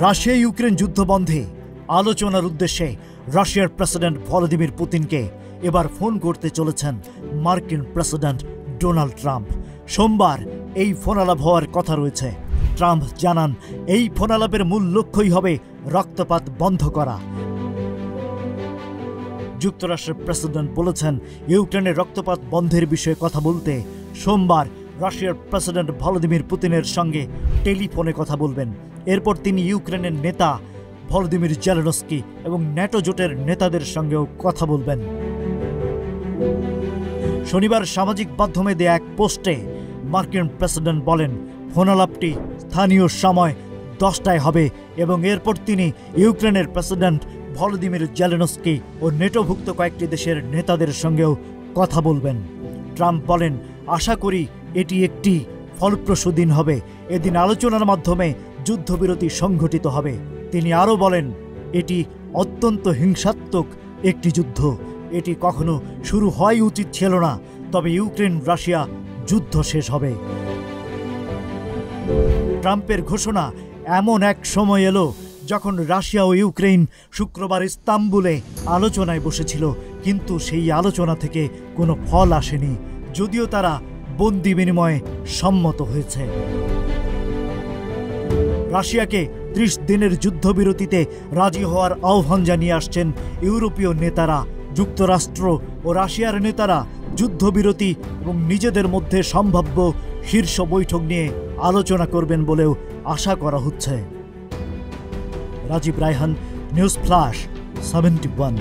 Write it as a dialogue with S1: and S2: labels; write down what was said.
S1: Russia Ukraine যুদ্ধ বন্ধে আলোচনার উদ্দেশ্যে রাশিয়ার প্রেসিডেন্ট ভলোদিমির পুতিনকে এবার ফোন করতে চলেছেন মার্কিন প্রেসিডেন্ট ডোনাল্ড ট্রাম্প। সোমবার এই ফোনালাপ হওয়ার কথা রয়েছে। ট্রাম্প জানান, এই ফোনালাপের মূল লক্ষ্যই হবে রক্তপাত বন্ধ করা। যুক্তরাষ্ট্রের প্রেসিডেন্ট বলেছেন, ইউক্রেনের রক্তপাত বন্ধের বিষয়ে কথা বলতে সোমবার রাশিয়ার প্রেসিডেন্ট ভলোদিমির পুতিনের সঙ্গে টেলিফোনে কথা বলবেন। এরপর তিনি ইউক্রেনের নেতা ভলোদিমির জেলেনস্কি এবং ন্যাটো জোটের নেতাদের সঙ্গেও কথা বলবেন। শনিবার সামাজিক মাধ্যমে দেয়া এক পোস্টে মার্কিন প্রেসিডেন্ট বলেন, ফোনালাপটি স্থানীয় সময় 10টায় হবে এবং এরপর তিনি ইউক্রেনের প্রেসিডেন্ট ভলোদিমির জেলেনস্কি ও নেটোভুক্ত কয়েকটি দেশের নেতাদের সঙ্গেও কথা বলবেন। ট্রাম্প বলেন, আশা করি এটি একটি ফলপ্রসূ দিন হবে। এদিন আলোচনার মাধ্যমে যুদ্ধবিরতি সংঘটিত হবে। তিনি আরও বলেন, এটি অত্যন্ত হিংসাত্মক একটি যুদ্ধ। এটি কখনো শুরু হওয়াই উচিত ছিল না, তবে ইউক্রেন রাশিয়া যুদ্ধ শেষ হবে। ট্রাম্পের ঘোষণা এমন এক সময় এলো যখন রাশিয়া ও ইউক্রেন শুক্রবার ইস্তাম্বুলে আলোচনায় বসেছিল, কিন্তু সেই আলোচনা থেকে কোনো ফল আসেনি, যদিও তারা বন্দি বিনিময়ে সম্মত হয়েছে। রাশিয়াকে 30 দিনের যুদ্ধবিরতিতে রাজি হওয়ার আহ্বান জানিয়ে আসছেন ইউরোপীয় নেতারা। যুক্তরাষ্ট্র ও রাশিয়ার নেতারা যুদ্ধবিরতি এবং নিজেদের মধ্যে সম্ভাব্য শীর্ষ বৈঠক নিয়ে আলোচনা করবেন বলেও আশা করা হচ্ছে। Rajib Raihan, news flash 71।